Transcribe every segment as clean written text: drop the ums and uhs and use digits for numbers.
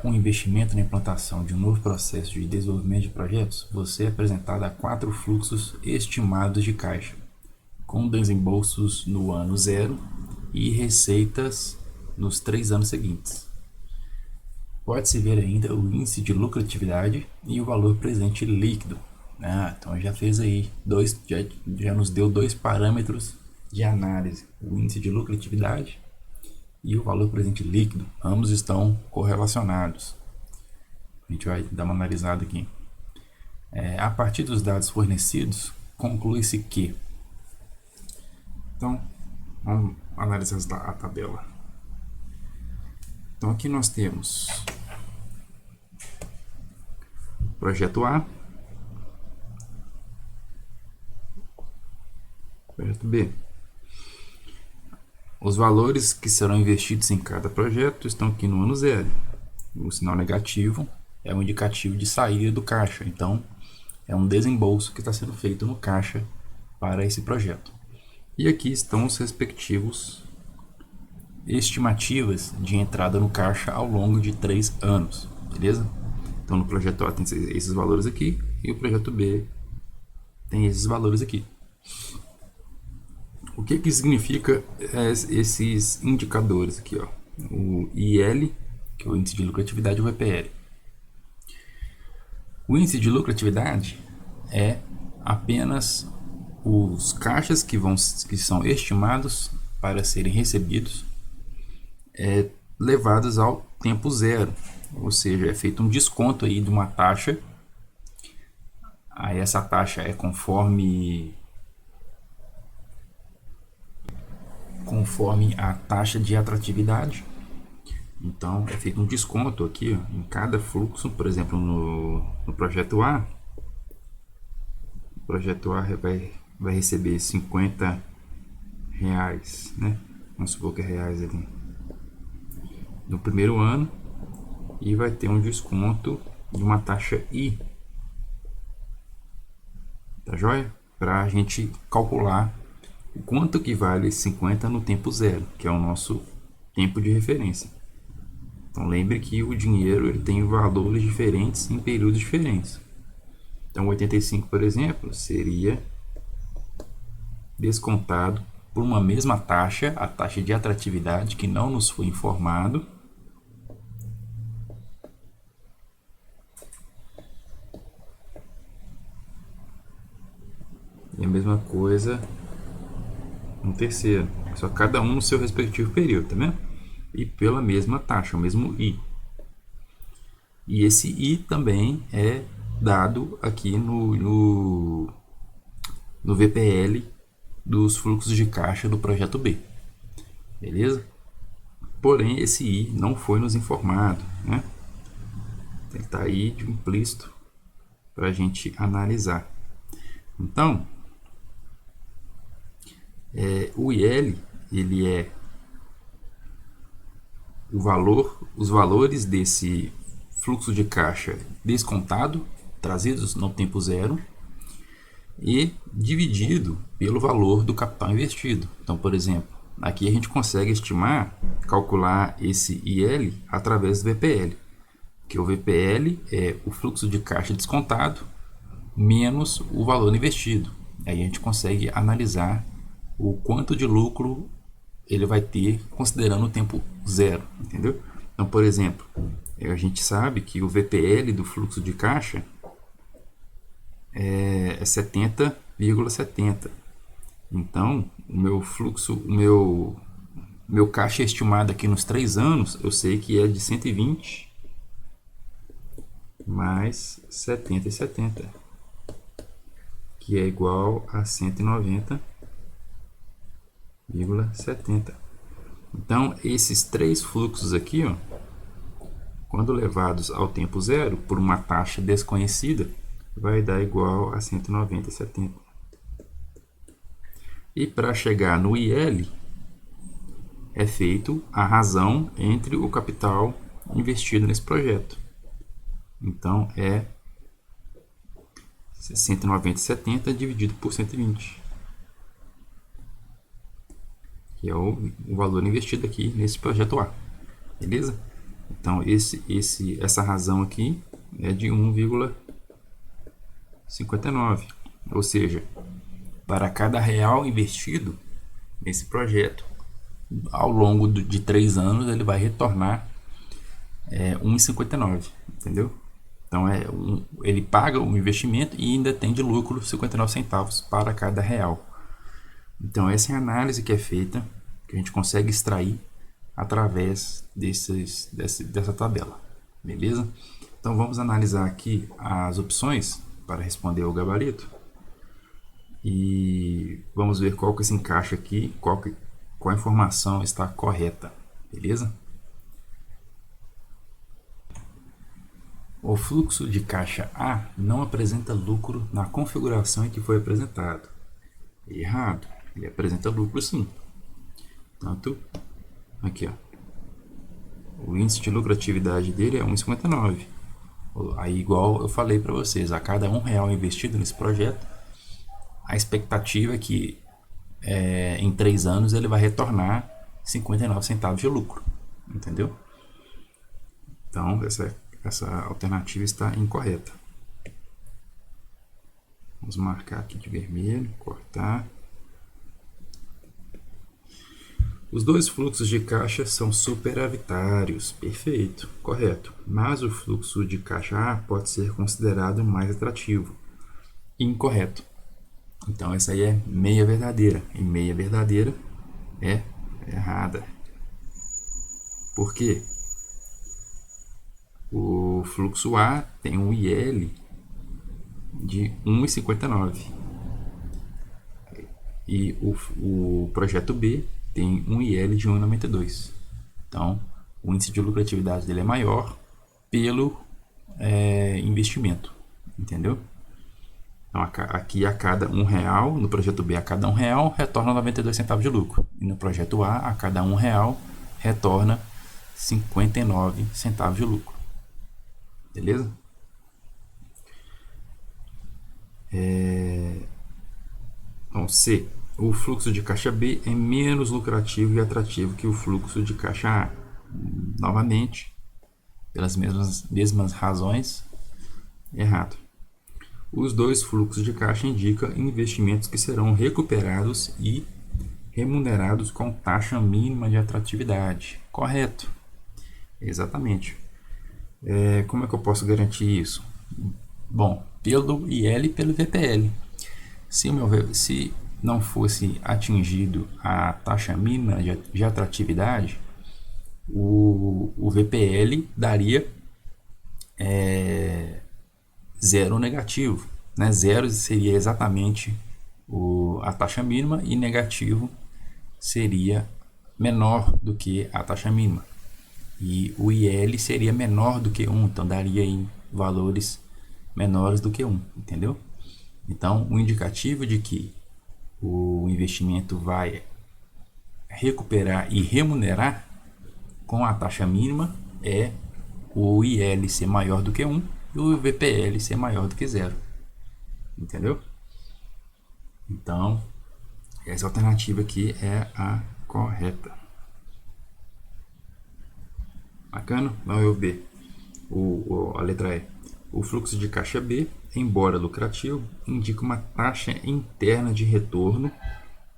um investimento na implantação de um novo processo de desenvolvimento de projetos, você é apresentado a 4 fluxos estimados de caixa, com desembolsos no ano 0 e receitas nos 3 anos seguintes. Pode-se ver ainda o índice de lucratividade e o valor presente líquido. Então já fez aí já nos deu 2 parâmetros de análise, o índice de lucratividade e o valor presente líquido, ambos estão correlacionados. A gente vai dar uma analisada aqui. A partir dos dados fornecidos, conclui-se que... Então, vamos analisar a tabela. Então, aqui nós temos projeto A, projeto B. Os valores que serão investidos em cada projeto estão aqui no ano 0. O sinal negativo é um indicativo de saída do caixa, então é um desembolso que está sendo feito no caixa para esse projeto. E aqui estão os respectivos estimativas de entrada no caixa ao longo de 3 anos, beleza? Então no projeto A tem esses valores aqui e o projeto B tem esses valores aqui. O que significa esses indicadores aqui, ó? O IL, que é o índice de lucratividade, e o VPL. O índice de lucratividade é apenas os caixas que são estimados para serem recebidos, levados ao tempo 0, ou seja, é feito um desconto aí de uma taxa. Aí essa taxa é conforme a taxa de atratividade. Então é feito um desconto aqui, ó, em cada fluxo. Por exemplo, no projeto A, vai receber R$50, né? Vamos supor que é reais ali no primeiro ano, e vai ter um desconto de uma taxa I, tá joia? Para a gente calcular o quanto que vale esse 50 no tempo 0, que é o nosso tempo de referência. Então lembre que o dinheiro ele tem valores diferentes em períodos diferentes. Então 85, por exemplo, seria descontado por uma mesma taxa, a taxa de atratividade, que não nos foi informado. E a mesma coisa no terceiro, só cada um no seu respectivo período, tá vendo? E pela mesma taxa, o mesmo I. E esse I também é dado aqui no VPL dos fluxos de caixa do projeto B, beleza? Porém, esse I não foi nos informado, né? Ele está aí de implícito para a gente analisar. Então, o IL, ele é os valores desse fluxo de caixa descontado, trazidos no tempo 0, e dividido pelo valor do capital investido. Então, por exemplo, aqui a gente consegue calcular esse IL através do VPL, que o VPL é o fluxo de caixa descontado menos o valor investido. Aí a gente consegue analisar o quanto de lucro ele vai ter considerando o tempo 0, entendeu? Então, por exemplo, a gente sabe que o VPL do fluxo de caixa é 70,70. Então, o meu caixa estimado aqui nos 3 anos, eu sei que é de 120 mais 70,70, que é igual a 190,70. Então, esses 3 fluxos aqui, ó, quando levados ao tempo 0 por uma taxa desconhecida, vai dar igual a 190,70. E para chegar no IL, é feito a razão entre o capital investido nesse projeto. Então, é 190,70 dividido por 120, que é o valor investido aqui nesse projeto A, beleza? Então, essa razão aqui é de 1,59. Ou seja, para cada real investido nesse projeto, ao longo de 3 anos, ele vai retornar 1,59, entendeu? Então, ele paga o investimento e ainda tem de lucro 59 centavos para cada real. Então, essa é a análise que é feita, que a gente consegue extrair através dessa tabela, beleza? Então, vamos analisar aqui as opções para responder ao gabarito e vamos ver qual que se encaixa aqui, qual a informação está correta, beleza? O fluxo de caixa A não apresenta lucro na configuração em que foi apresentado. Errado, ele apresenta lucro sim. Tanto aqui, ó, o índice de lucratividade dele é 1,59. Aí, igual eu falei para vocês, a cada R$1 investido nesse projeto, a expectativa é que em 3 anos ele vai retornar 59 centavos de lucro, entendeu? Então, essa alternativa está incorreta. Vamos marcar aqui de vermelho, cortar. Os dois fluxos de caixa são superavitários, perfeito, correto. Mas o fluxo de caixa A pode ser considerado mais atrativo, incorreto. Então essa aí é meia verdadeira, e meia verdadeira é errada. Por quê? O fluxo A tem um IL de 1,59 e o projeto B tem um IL de 1,92. Então, o índice de lucratividade dele é maior pelo investimento, entendeu? Então, aqui a cada R$1, no projeto B a cada R$1 retorna 92 centavos de lucro. E no projeto A cada R$1 retorna 59 centavos de lucro. Beleza? Então, C. O fluxo de caixa B é menos lucrativo e atrativo que o fluxo de caixa A. Novamente, pelas mesmas razões, errado. Os dois fluxos de caixa indicam investimentos que serão recuperados e remunerados com taxa mínima de atratividade. Correto. Exatamente. Como é que eu posso garantir isso? Bom, pelo IL e pelo VPL. Se não fosse atingido a taxa mínima de atratividade, o VPL daria zero negativo, né? Zero seria exatamente a taxa mínima e negativo seria menor do que a taxa mínima. E o IL seria menor do que 1, então daria em valores menores do que 1, entendeu? Então, o indicativo de que o investimento vai recuperar e remunerar com a taxa mínima é o IL ser maior do que 1 e o VPL ser maior do que 0, entendeu? Então, essa alternativa aqui é a correta. Bacana? Não é o B. A letra E. O fluxo de caixa B, embora lucrativo, indica uma taxa interna de retorno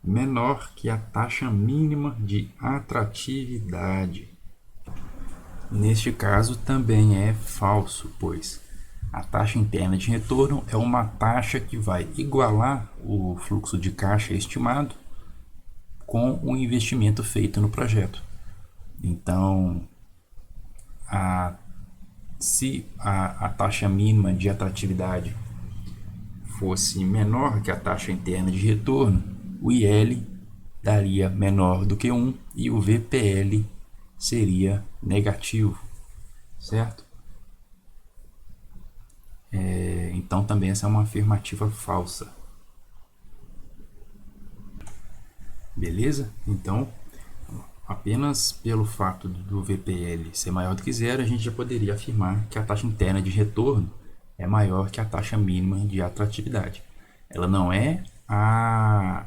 menor que a taxa mínima de atratividade. Neste caso também é falso, pois a taxa interna de retorno é uma taxa que vai igualar o fluxo de caixa estimado com o investimento feito no projeto. Então, se a taxa mínima de atratividade fosse menor que a taxa interna de retorno, o IL daria menor do que 1 e o VPL seria negativo, certo? Então também essa é uma afirmativa falsa. Beleza? Então, apenas pelo fato do VPL ser maior do que 0, a gente já poderia afirmar que a taxa interna de retorno é maior que a taxa mínima de atratividade. Ela não é a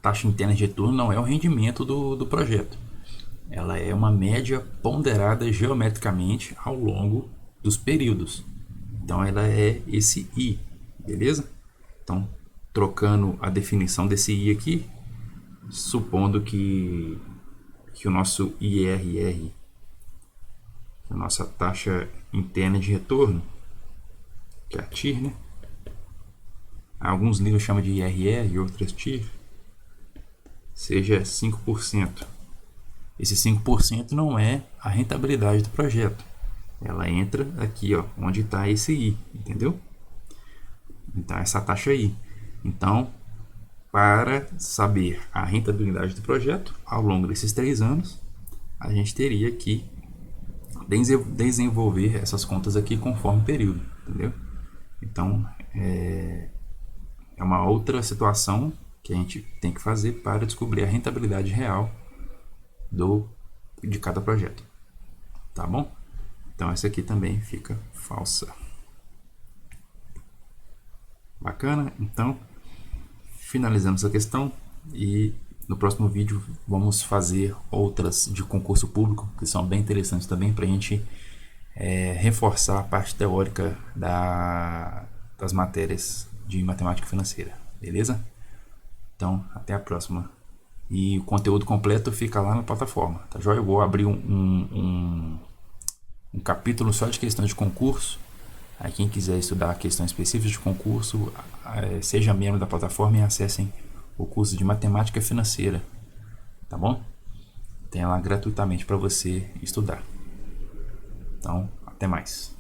taxa interna de retorno não é o rendimento do projeto. ela é uma média ponderada geometricamente ao longo dos períodos. Então ela é esse I, beleza? Então, trocando a definição desse I aqui, supondo que o nosso IRR, a nossa taxa interna de retorno, que é a TIR, né? Alguns livros chamam de IRR e outras TIR, seja 5%. Esse 5% não é a rentabilidade do projeto. Ela entra aqui, ó, onde está esse I, entendeu? Então, essa taxa aí. Então, para saber a rentabilidade do projeto ao longo desses 3 anos, a gente teria que desenvolver essas contas aqui conforme período, entendeu? Então, é uma outra situação que a gente tem que fazer para descobrir a rentabilidade real de cada projeto, tá bom? Então essa aqui também fica falsa. Bacana? Então finalizamos a questão e no próximo vídeo vamos fazer outras de concurso público que são bem interessantes também para a gente reforçar a parte teórica das matérias de matemática financeira, beleza? Então até a próxima. E o conteúdo completo fica lá na plataforma, tá joia? Eu vou abrir um capítulo só de questões de concurso. Aí quem quiser estudar questões específicas de concurso, seja membro da plataforma e acessem o curso de matemática financeira, tá bom? Tem lá gratuitamente para você estudar. Então, até mais.